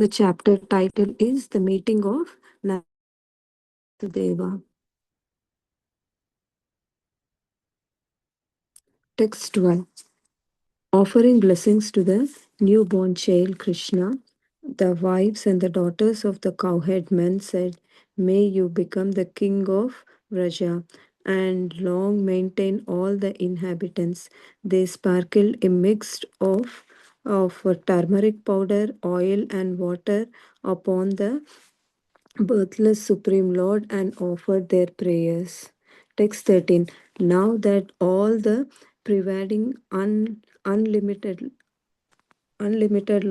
The chapter title is The Meeting of Vasudeva. Text 1. Offering blessings to the newborn child Krishna, the wives and the daughters of the cowherd men said, "May you become the king of Vraja and long maintain all the inhabitants." They sparkled a mix of turmeric powder, oil, and water upon the birthless Supreme Lord and offered their prayers. Text 13. Now that all the pervading unlimited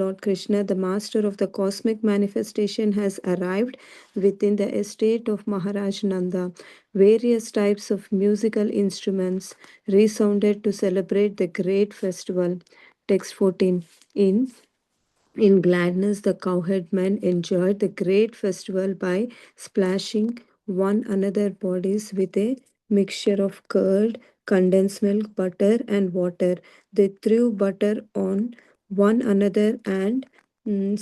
Lord Krishna, the master of the cosmic manifestation, has arrived within the estate of Maharaj Nanda. Various types of musical instruments resounded to celebrate the great festival. Text 14. In gladness, the cowherd men enjoyed the great festival by splashing one another's bodies with a mixture of curd, condensed milk, butter, and water. They threw butter on one another and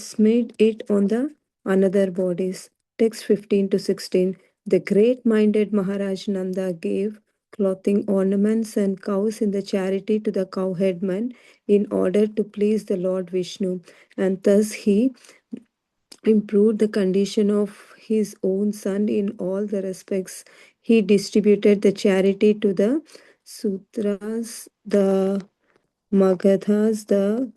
smeared it on the another bodies. Text 15 to 16. The great minded Maharaj Nanda gave clothing, ornaments, and cows in the charity to the cowherd men in order to please the Lord Vishnu, and thus he improved the condition of his own son in all the respects. He distributed the charity to the Sutras, the Magadhas, the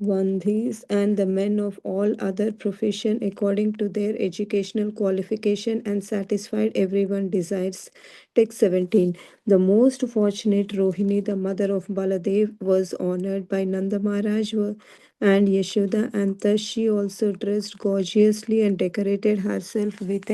Vandhis, and the men of all other profession according to their educational qualification, and satisfied everyone's desires. Text 17. The most fortunate Rohini, the mother of Baladev, was honored by Nanda Maharaj and Yashoda, and thus she also dressed gorgeously and decorated herself with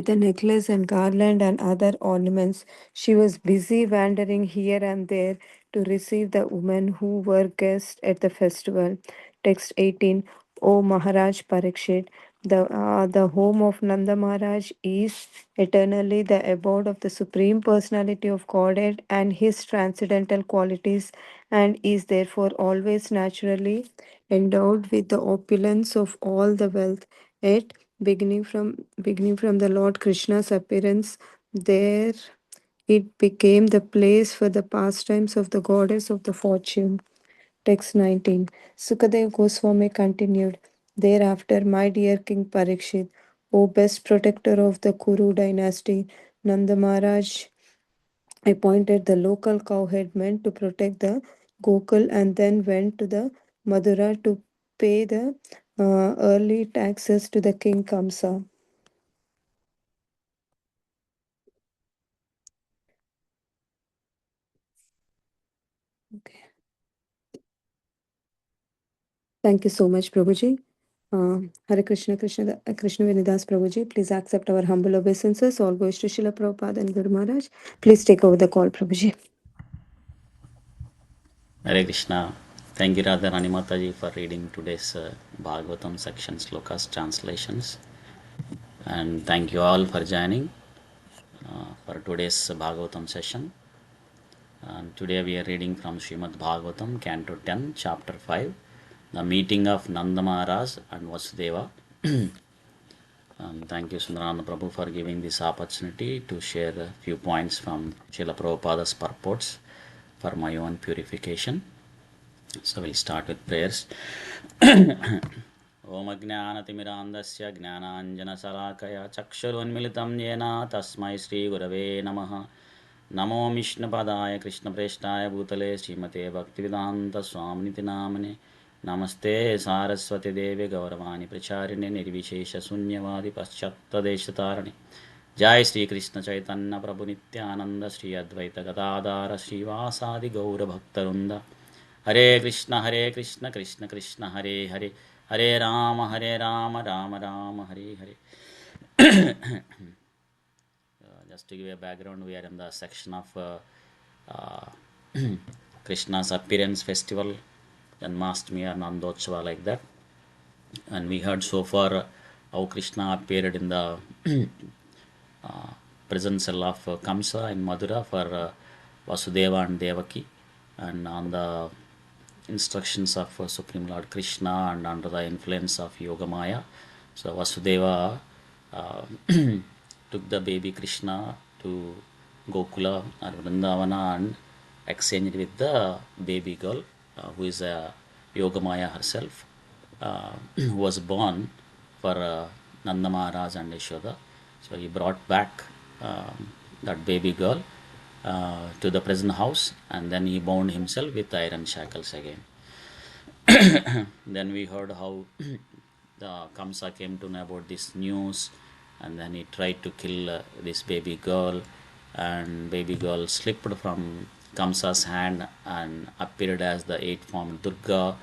a necklace and garland and other ornaments. She was busy wandering here and there to receive the women who were guests at the festival. Text 18. O Maharaj Parikshit, the home of Nanda Maharaj is eternally the abode of the Supreme Personality of Godhead and His transcendental qualities, and is therefore always naturally endowed with the opulence of all the wealth. Yet, beginning from the Lord Krishna's appearance, there it became the place for the pastimes of the goddess of the fortune. Text 19. Sukadev Goswami continued, "Thereafter, my dear King Parikshit, O best protector of the Kuru dynasty, Nanda Maharaj appointed the local cowherd men to protect the Gokul and then went to the Madura to pay the early taxes to the King Kamsa." Okay. Thank you so much, Prabhuji. Hare Krishna, Krishna Venidas Prabhuji. Please accept our humble obeisances. All goes to Srila Prabhupada and Guru Maharaj. Please take over the call, Prabhuji. Hare Krishna. Thank you, Radharani Mataji, for reading today's Bhagavatam section slokas translations. And thank you all for joining for today's Bhagavatam session. And today we are reading from Srimad Bhagavatam, Canto 10, Chapter 5, the meeting of Nanda Maharaj and Vasudeva. Thank you, Sundarana Prabhu, for giving this opportunity to share a few points from Srila Prabhupada's purports for my own purification. So we'll start with prayers. Om Ajnanatimirandasya Gnananjanasalakaya Chakshurunmilitam Yena Tasmai Sri Gurave Namaha. Namo Vishnupadaya Krishna Preshtaya Bhutale Srimate Bhaktivedanta Swamniti Namane. Namaste Saraswati Devi Gauravani Pracharine Nirvishesha Sunyavadi Paschatta Deshatarani. Jai Sri Krishna Chaitanya Prabhu Nityananda Sri Advaita Gadadara Srivasadi Gaura Bhaktarunda. Hare Krishna Krishna Krishna Hare Hare Hare Rama Rama Rama Hare Hare. Just to give a background, we are in the section of Krishna's appearance festival, Janmashtami or Nandotchava, like that. And we heard so far how Krishna appeared in the prison cell of Kamsa in Madura for Vasudeva and Devaki. And on the instructions of Supreme Lord Krishna and under the influence of Yoga Maya. So Vasudeva uh, took the baby Krishna to Gokula or Vrindavana and exchanged with the baby girl who is Yoga Maya herself, who was born for Nanda Maharaj and Yashoda. So he brought back that baby girl to the present house, and then he bound himself with iron shackles again. Then we heard how the Kamsa came to know about this news, and then he tried to kill this baby girl, and baby girl slipped from Kamsa's hand and appeared as the eight-formed Durga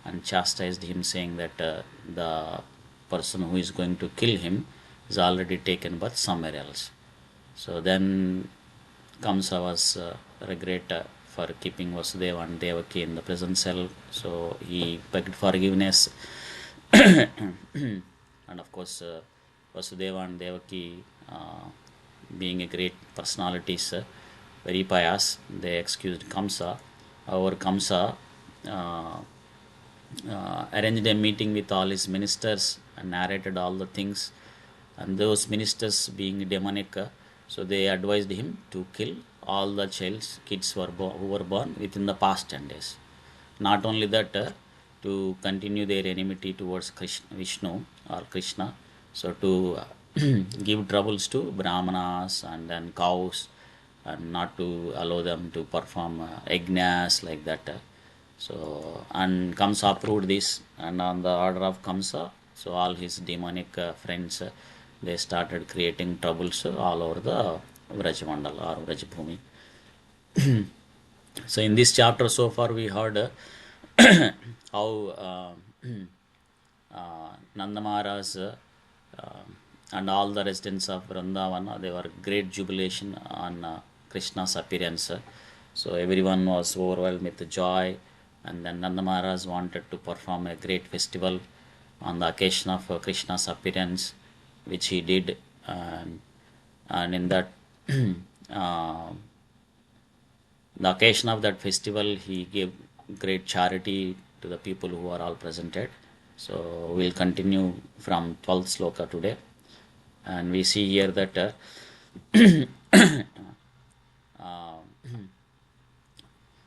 and chastised him, saying that the person who is going to kill him is already taken birth somewhere else. So then Kamsa was regret for keeping Vasudeva and Devaki in the prison cell. So he begged forgiveness. And of course, Vasudeva and Devaki, being a great personalities, very pious, they excused Kamsa. However, Kamsa arranged a meeting with all his ministers and narrated all the things. And those ministers, being demonic, so they advised him to kill all the kids who were born within the past 10 days. Not only that, to continue their enmity towards Vishnu or Krishna, so to give troubles to Brahmanas and then cows, and not to allow them to perform yajnas like that. So, and Kamsa approved this, and on the order of Kamsa, so all his demonic friends, they started creating troubles all over the Vrajamandala or Vrajabhumi. So, in this chapter so far, we heard how Nanda Maharaj and all the residents of Vrindavana, they were great jubilation on Krishna's appearance. So everyone was overwhelmed with joy, and then Nanda Maharaj wanted to perform a great festival on the occasion of Krishna's appearance, which he did, and in that the occasion of that festival, he gave great charity to the people who are all presented. So we'll continue from 12th sloka today, and we see here that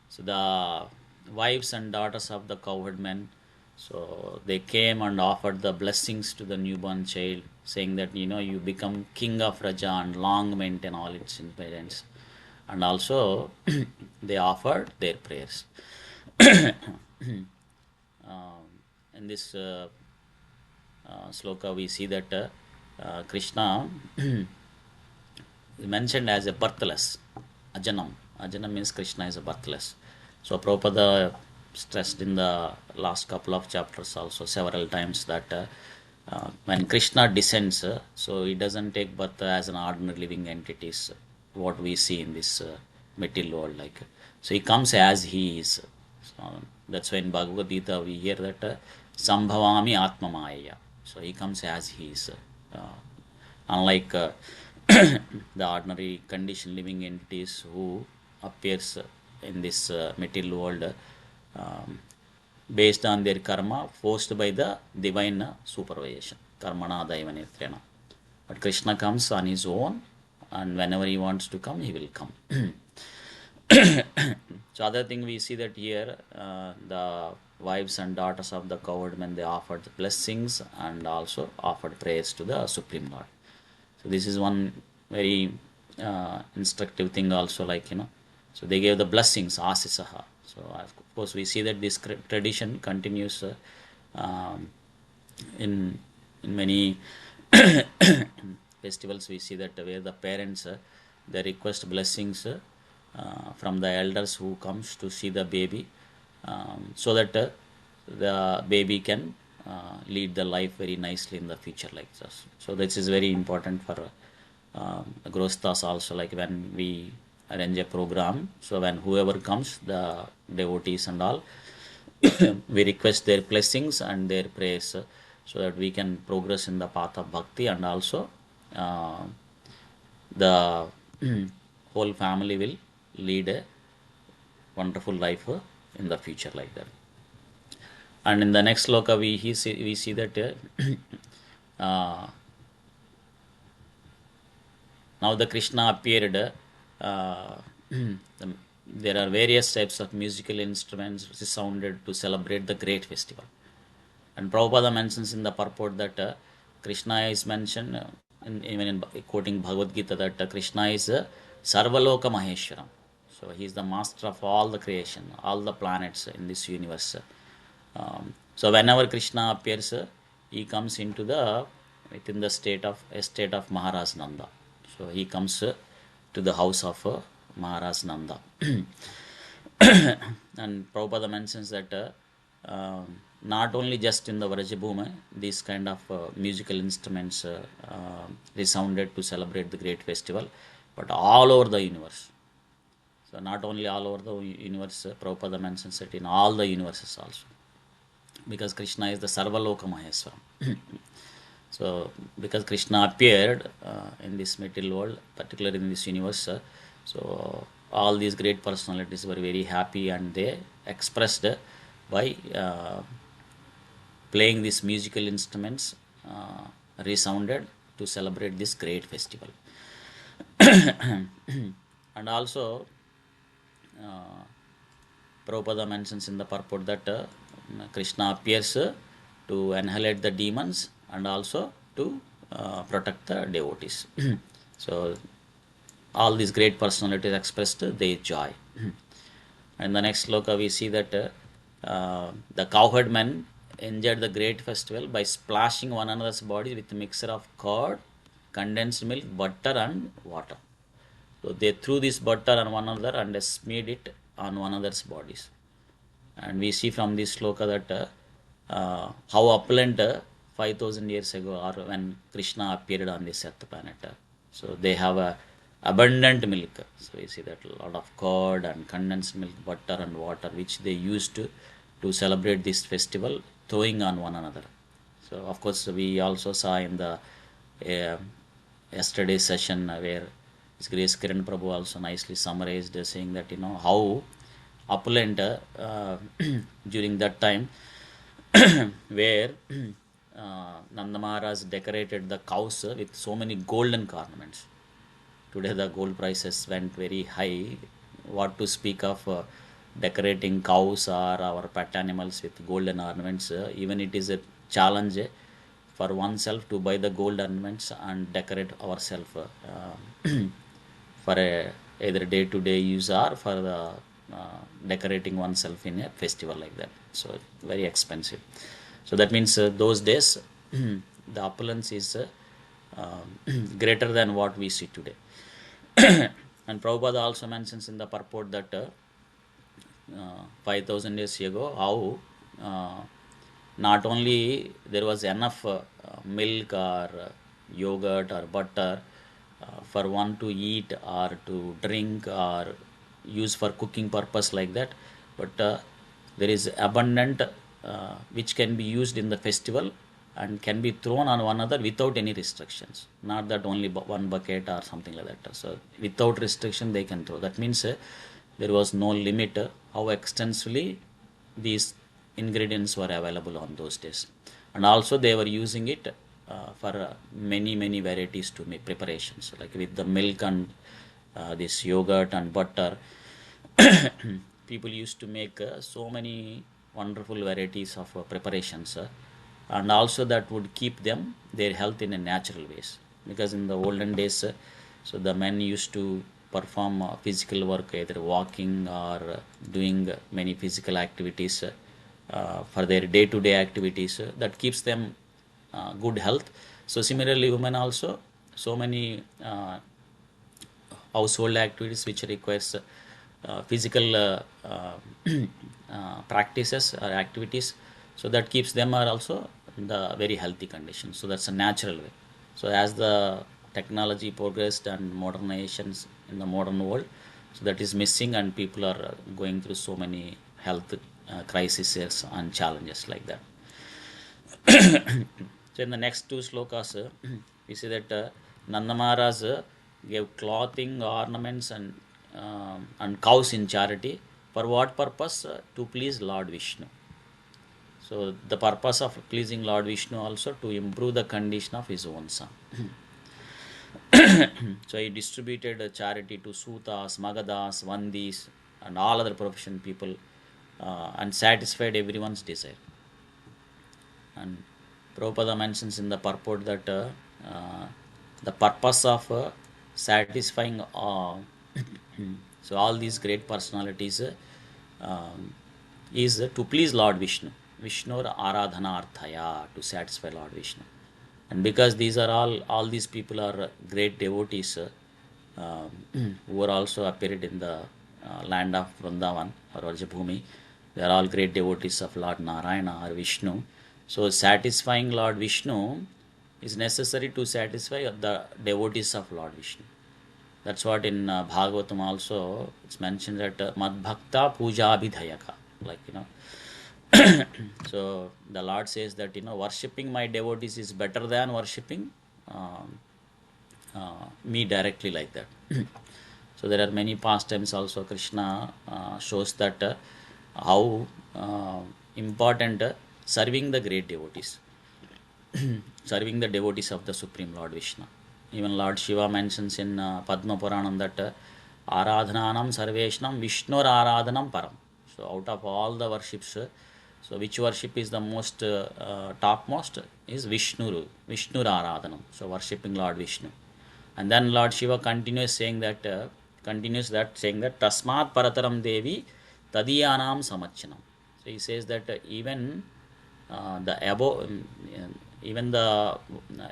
so the wives and daughters of the cowherd men, so they came and offered the blessings to the newborn child, saying that you become king of Raja and long maintain all its parents, and also they offered their prayers. In this sloka, we see that Krishna is mentioned as a birthless, Ajanam. Ajanam means Krishna is a birthless. So Prabhupada stressed in the last couple of chapters also several times that when Krishna descends, so he doesn't take birth as an ordinary living entities, what we see in this material world. Like, so he comes as he is. So that's why in Bhagavad Gita we hear that Sambhavami Atma Maya. So he comes as he is. Unlike the ordinary conditioned living entities who appears in this material world based on their karma, forced by the divine supervision. Karmana Daivanetrena. But Krishna comes on his own, and whenever he wants to come, he will come. So other thing we see that here, the wives and daughters of the cowherd men, they offered blessings and also offered prayers to the Supreme Lord. So this is one very instructive thing also, like, so they gave the blessings, asisaha. So of course we see that this tradition continues in many festivals. We see that where the parents they request blessings from the elders who comes to see the baby, so that the baby can lead the life very nicely in the future like this. So this is very important for Grosthas also, like when we arrange a program, so when whoever comes, the devotees and all, we request their blessings and their prayers, so that we can progress in the path of bhakti, and also the whole family will lead a wonderful life in the future like that. And in the next sloka, we see that now the Krishna appeared. There are various types of musical instruments sounded to celebrate the great festival. And Prabhupada mentions in the purport that Krishna is mentioned, even in quoting Bhagavad Gita, that Krishna is Sarvaloka Maheshwaram. So he is the master of all the creation, all the planets in this universe. So whenever Krishna appears, he comes into the within the state of Maharaj Nanda. So he comes to the house of Maharaj Nanda. And Prabhupada mentions that not only just in the Vrajabhumi, these kind of musical instruments resounded to celebrate the great festival, but all over the universe. So not only all over the universe, Prabhupada mentions it in all the universes also, because Krishna is the Sarvaloka Maheswaram. So because Krishna appeared in this material world, particularly in this universe, so all these great personalities were very happy, and they expressed by playing these musical instruments resounded to celebrate this great festival. And also Prabhupada mentions in the purport that Krishna appears to annihilate the demons and also to protect the devotees. So all these great personalities expressed their joy. And the next sloka we see that the cowherd men enjoyed the great festival by splashing one another's body with a mixture of curd, condensed milk, butter, and water. So they threw this butter on one another and smeared it on one another's bodies. And we see from this sloka that how opulent 5000 years ago, or when Krishna appeared on this earth planet. So they have abundant milk. So we see that a lot of curd and condensed milk, butter and water, which they used to celebrate this festival, throwing on one another. So of course we also saw in the yesterday's session where His Grace Kiran Prabhu also nicely summarized, saying that how opulent during that time where Nanda Maharaj decorated the cows with so many golden ornaments. Today the gold prices went very high. What to speak of decorating cows or our pet animals with golden ornaments? Even it is a challenge for oneself to buy the gold ornaments and decorate ourselves for either day-to-day use or for the decorating oneself in a festival like that. So very expensive. So that means those days the opulence is greater than what we see today. And Prabhupada also mentions in the purport that 5000 years ago how not only there was enough milk or yogurt or butter for one to eat or to drink or use for cooking purpose like that, but there is abundant which can be used in the festival and can be thrown on one another without any restrictions, not that only one bucket or something like that. So without restriction they can throw. That means there was no limit how extensively these ingredients were available on those days. And also they were using it for many varieties to make preparations, like with the milk and this yogurt and butter. People used to make so many wonderful varieties of preparations, and also that would keep them their health in a natural ways, because in the olden days so the men used to perform physical work, either walking or doing many physical activities for their day-to-day activities that keeps them good health. So similarly women also, so many household activities which requires physical practices or activities, so that keeps them are also in the very healthy condition. So that's a natural way. So as the technology progressed and modernizations in the modern world, so that is missing, and people are going through so many health crises and challenges like that. So in the next two slokas, we see that Nanda Maharaj gave clothing, ornaments, and cows in charity. For what purpose? To please Lord Vishnu. So the purpose of pleasing Lord Vishnu also to improve the condition of his own son. So he distributed charity to Sutas, Magadas, Vandis, and all other profession people, and satisfied everyone's desire. And Prabhupada mentions in the purport that the purpose of satisfying so all these great personalities is to please Lord Vishnu. Vishnu Aradhana Arthaya, to satisfy Lord Vishnu. And because these are all these people are great devotees who are also appeared in the land of Vrindavan or Vrajabhumi, they are all great devotees of Lord Narayana or Vishnu. So satisfying Lord Vishnu is necessary to satisfy the devotees of Lord Vishnu. That's what in Bhagavatam also it's mentioned that Mad Bhakta Puja Abhidhayaka, like so the Lord says that worshipping my devotees is better than worshipping me directly, like that. So there are many pastimes also. Krishna shows that how important serving the great devotees, serving the devotees of the Supreme Lord Vishnu. Even Lord Shiva mentions in Padma Puranam that Aradhananam Sarveshnam Vishnur Aradhanam Param. So out of all the worships, so which worship is the most topmost is Vishnur Aradhanam. So worshipping Lord Vishnu. And then Lord Shiva continues saying that Tasmat Parataram Devi Tadiyanam Samachanam. So he says that the even the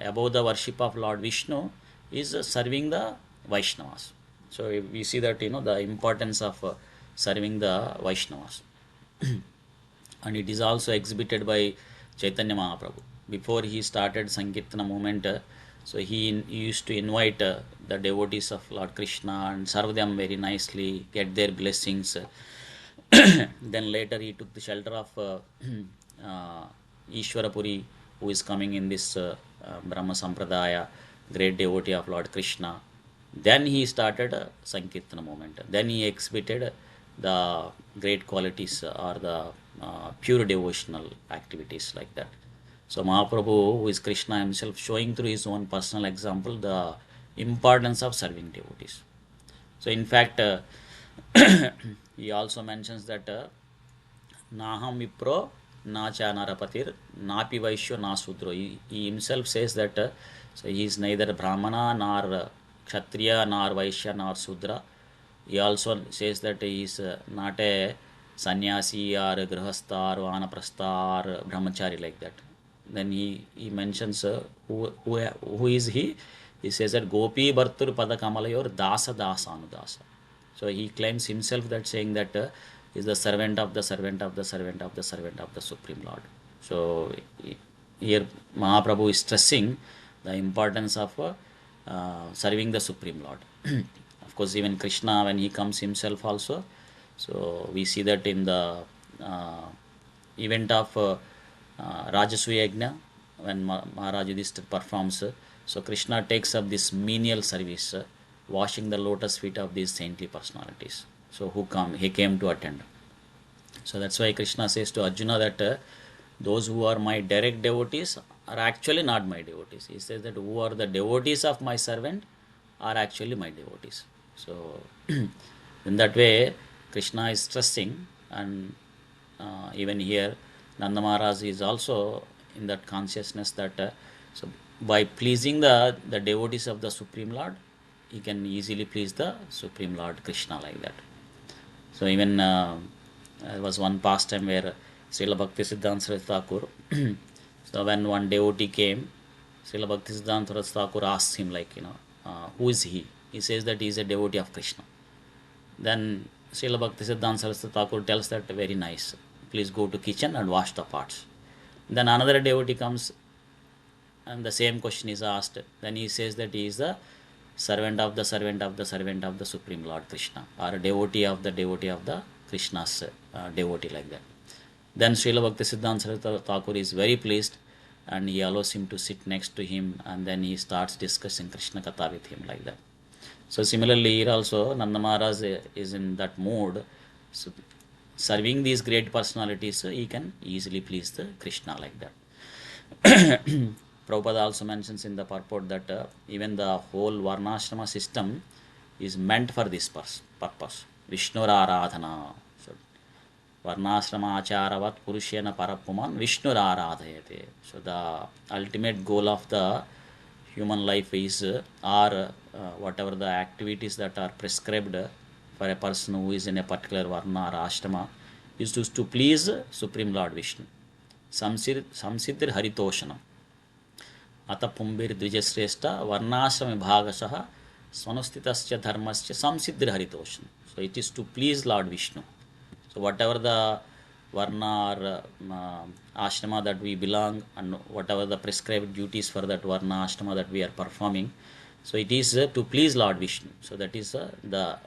above the worship of Lord Vishnu is serving the Vaishnavas. So we see that the importance of serving the Vaishnavas. And it is also exhibited by Chaitanya Mahaprabhu. Before he started Sankirtana movement, so he used to invite the devotees of Lord Krishna and serve them very nicely, get their blessings. Then later he took the shelter of Ishwarapuri, who is coming in this Brahma Sampradaya, great devotee of Lord Krishna. Then he started Sankirtana movement. Then he exhibited the great qualities or the pure devotional activities, like that. So Mahaprabhu, who is Krishna himself, showing through his own personal example the importance of serving devotees. So in fact, he also mentions that Naham Vipro Nacha Narapatir Napi Vaishyo Na Sudro. He himself says that so he is neither Brahmana nor Kshatriya nor Vaishya nor Sudra. He also says that he is not a sannyasi or a grihastha or vanaprastha or brahmachari, like that. Then he mentions who is he? He says that Gopi Bhartur Pada Kamalayor Dasa Dasa Anudasa. So he claims himself that saying that is the servant of the servant of the servant of the servant of the Supreme Lord. So here Mahaprabhu is stressing the importance of serving the Supreme Lord. Of course, even Krishna, when he comes himself also, so we see that in the event of Rajasuya Yajna, when Maharaj Yudhishthira performs, so Krishna takes up this menial service, washing the lotus feet of these saintly personalities. So he came to attend. So that's why Krishna says to Arjuna that those who are my direct devotees are actually not my devotees. He says that who are the devotees of my servant are actually my devotees. So in that way, Krishna is stressing, and even here, Nanda Maharaj is also in that consciousness that so by pleasing the devotees of the Supreme Lord, he can easily please the Supreme Lord Krishna, like that. So even there was one pastime where Srila Bhaktisiddhanta Saraswati Thakur, so when one devotee came, Srila Bhaktisiddhanta Saraswati Thakur asked him, like, who is he? He says that he is a devotee of Krishna. Then Srila Bhaktisiddhanta Saraswati Thakur tells that very nice, please go to kitchen and wash the pots. Then another devotee comes and the same question is asked. Then he says that he is the servant of the servant of the servant of the Supreme Lord Krishna, or a devotee of the Krishna's devotee, like that. Then Srila Bhaktisiddhanta Saraswati Thakur is very pleased, and he allows him to sit next to him, and then he starts discussing Krishna Katha with him, like that. So similarly here also Nanda Maharaj is in that mood. So serving these great personalities, he can easily please the Krishna like that. Prabhupada also mentions in the purport that even the whole Varnashrama system is meant for this purpose. Vishnur Aradhana. So, Varnashrama Acharavat Purushena Parapuman Vishnur Aradhayate. So, the ultimate goal of the human life is whatever the activities that are prescribed for a person who is in a particular Varna or Ashrama is to please Supreme Lord Vishnu. Samsiddhir Haritoshanam. अत पुंभिर्द्विजश्रेष्ठ वर्णाश्रम विभागशः स्वनुस्थितस्य धर्मस्य संसिद्धिर्हरितोषण. So it is to please Lord Vishnu. So whatever the varna or ashrama that we belong, and whatever the prescribed duties for that varna ashrama that we are performing, so it is to please Lord Vishnu. So that is the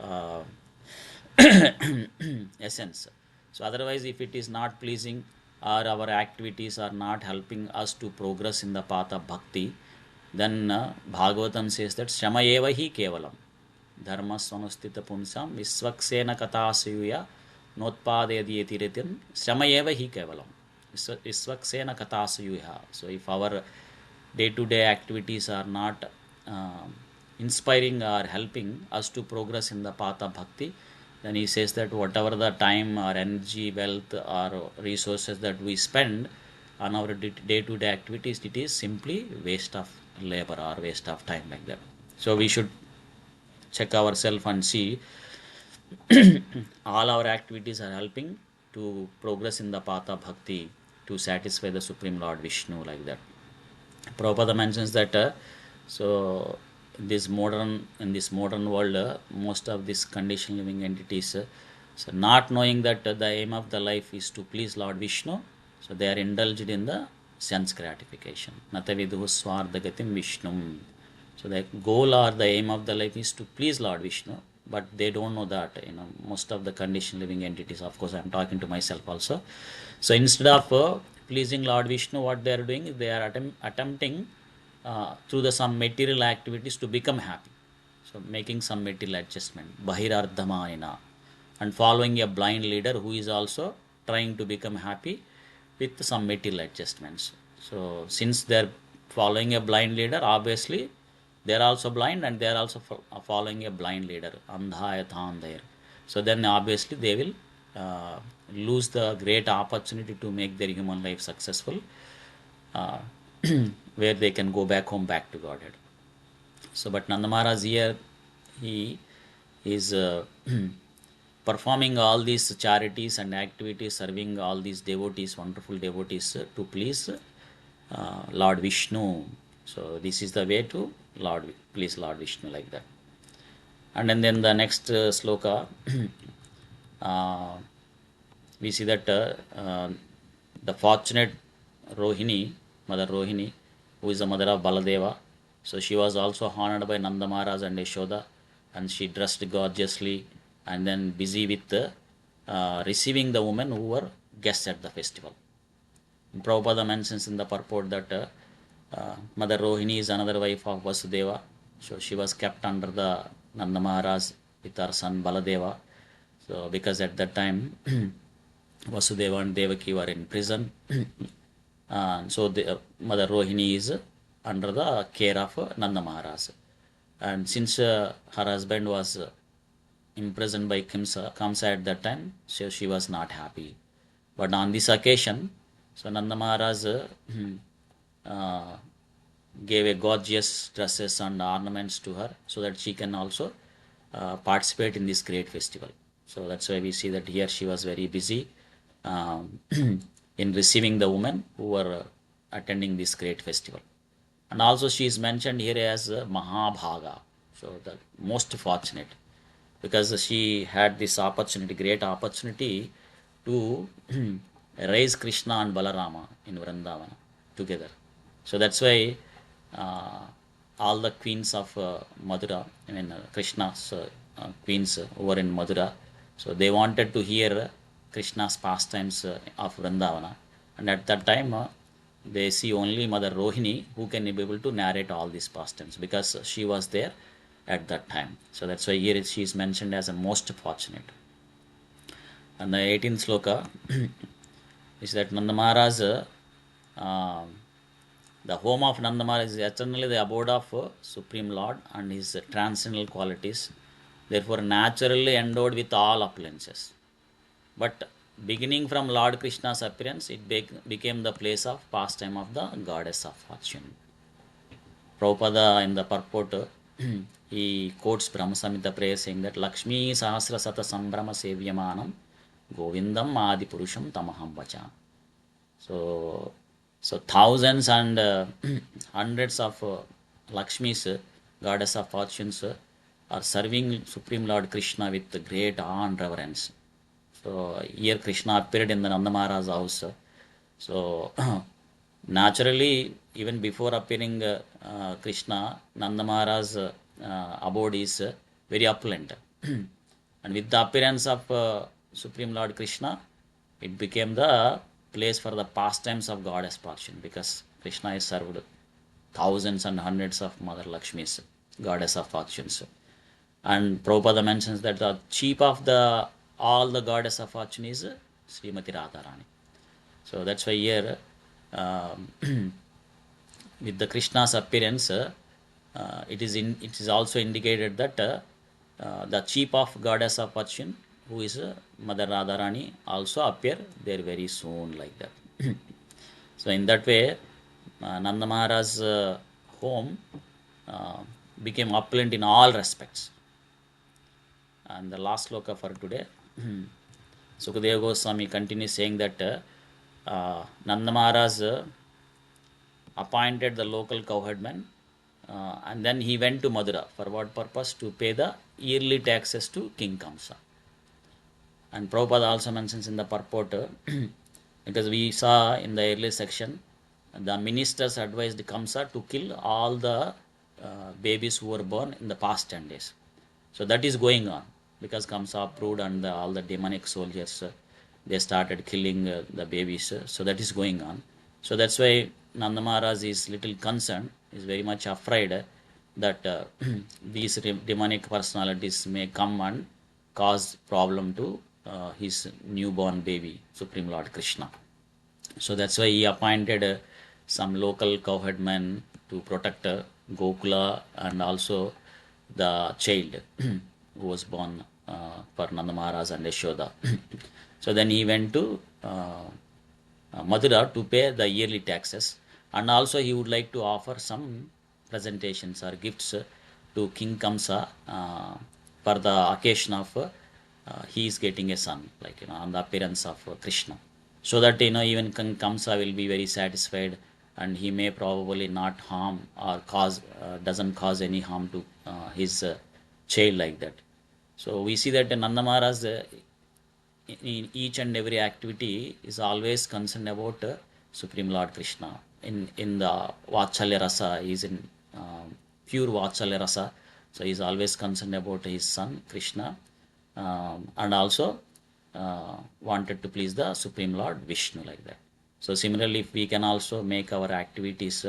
essence. So otherwise, if it is not pleasing, or our activities are not helping us to progress in the path of bhakti, then Bhagavatam says that Shrama eva hi kevalam dharma svanustita punsam visvaksena katasuyya notpadayati yatiritin Shrama eva hi kevalam visvaksena katasuyya. So if our day-to-day activities are not inspiring or helping us to progress in the path of bhakti, then he says that whatever the time or energy, wealth or resources that we spend on our day-to-day activities, it is simply waste of labor or waste of time like that. So we should check ourselves and see all our activities are helping to progress in the path of bhakti, to satisfy the Supreme Lord Vishnu like that. Prabhupada mentions that so in this modern world, most of these conditioned living entities, so not knowing that the aim of the life is to please Lord Vishnu, so they are indulged in the sense gratification. Nataviduhu swardhagatim Vishnum. So the goal or the aim of the life is to please Lord Vishnu, but they don't know that. Most of the conditioned living entities, of course, I am talking to myself also. So instead of pleasing Lord Vishnu, what they are doing is they are attempting through some material activities to become happy. So making some material adjustment, bahirardhamayana, and following a blind leader who is also trying to become happy with some material adjustments. So since they are following a blind leader, obviously they are also blind and they are also following a blind leader, andhayathandayar. So then obviously they will lose the great opportunity to make their human life successful, where they can go back home, back to Godhead. So, but Nanda Maharaj here, he is performing all these charities and activities, serving all these devotees, wonderful devotees, to please Lord Vishnu. So, this is the way to please Lord Vishnu like that. And then the next sloka, we see that the fortunate Rohini, Mother Rohini, who is the mother of Baladeva, so she was also honored by Nanda Maharaj and Yashoda, and she dressed gorgeously and then busy with receiving the women who were guests at the festival. Prabhupada mentions in the purport that Mother Rohini is another wife of Vasudeva, so she was kept under the Nanda Maharaj with her son Baladeva. So because at that time Vasudeva and Devaki were in prison, so the Mother Rohini is under the care of Nanda Maharaj. And since her husband was imprisoned by Kamsa at that time, so she was not happy. But on this occasion, so Nanda Maharaj gave a gorgeous dresses and ornaments to her so that she can also participate in this great festival. So that's why we see that here she was very busy in receiving the women who were attending this great festival. And also she is mentioned here as Mahabhaga, so the most fortunate, because she had this opportunity, great opportunity, to raise Krishna and Balarama in Vrindavana together. So that's why all the queens of Madura, Krishna's queens who were in Madura, so they wanted to hear Krishna's pastimes of Vrindavana. And at that time, they see only Mother Rohini who can be able to narrate all these pastimes, because she was there at that time. So that's why here she is mentioned as a most fortunate. And the 18th sloka is that Nanda Maharaj, the home of Nanda Maharaj is eternally the abode of Supreme Lord and his transcendental qualities, therefore naturally endowed with all opulences. But beginning from Lord Krishna's appearance, it became the place of pastime of the goddess of fortune. Prabhupada in the purport, he quotes Brahma Samhita prayer saying that Lakshmi Sahasra Sata Sambrama Sevyamanam Govindam Adi Purusham Tamaham Vacha. So, thousands and hundreds of Lakshmis, goddess of fortunes, are serving Supreme Lord Krishna with great awe and reverence. So here Krishna appeared in the Nanda Maharaj's house. So naturally, even before appearing Krishna, Nanda Maharaj's abode is very opulent. And with the appearance of Supreme Lord Krishna, it became the place for the pastimes of goddess fortune, because Krishna is served thousands and hundreds of Mother Lakshmis, goddess of fortunes. And Prabhupada mentions that the chief of the all the goddess of fortune is Srimati Radharani. So that's why here, with the Krishna's appearance, it is also indicated that the chief of goddess of fortune, who is Mother Radharani, also appear there very soon, like that. So in that way, Nanda Maharaj's home became opulent in all respects. And the last sloka for today, Sukadeva Goswami continues saying that Nanda Maharaj appointed the local cowherdmen, and then he went to Madura. For what purpose? To pay the yearly taxes to King Kamsa. And Prabhupada also mentions in the purport, because we saw in the earlier section, the ministers advised Kamsa to kill all the babies who were born in the past 10 days. So that is going on, because Kamsa approved, and all the demonic soldiers, they started killing the babies. So that is going on. So that's why Nanda Maharaj is little concerned, is very much afraid that these demonic personalities may come and cause problem to his newborn baby, Supreme Lord Krishna. So that's why he appointed some local cowherdmen to protect Gokula and also the child who was born for Nanda Maharaj and Yashoda. So then he went to Mathura to pay the yearly taxes, and also he would like to offer some presentations or gifts to King Kamsa for the occasion of he is getting a son, like on the appearance of Krishna, so that even King Kamsa will be very satisfied, and he may probably not harm or doesn't cause any harm to his child, like that. So we see that Nanda Maharaj in each and every activity is always concerned about Supreme Lord Krishna. In the Vatsalya Rasa, he is in pure Vatsalya Rasa, so he is always concerned about his son Krishna, and also wanted to please the Supreme Lord Vishnu, like that. So similarly, if we can also make our activities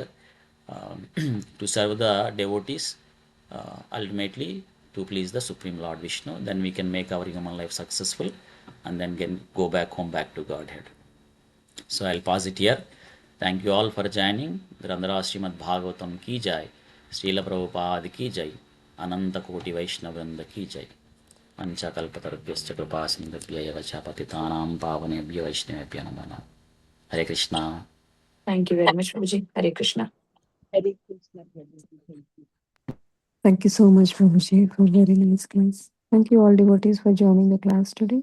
to serve the devotees, ultimately to please the Supreme Lord Vishnu, then we can make our human life successful, and then can go back home, back to Godhead. So I'll pause it here. Thank you all for joining. Grandhara Srimad Bhagavatam ki jai, Srila Prabhupada ki jai, Ananta Koti Vaishnavrinda ki jai. Panchakalpatarubhyascha kripa sindhubhya vacha patitanam pavanebhyo Vaishnavebhyo namo. Hare Krishna. Thank you very much, Prabhuji. Hare Krishna. Hare Krishna, Prabhuji. Thank you. Thank you so much, Prabhuji, for very nice class. Thank you all devotees for joining the class today.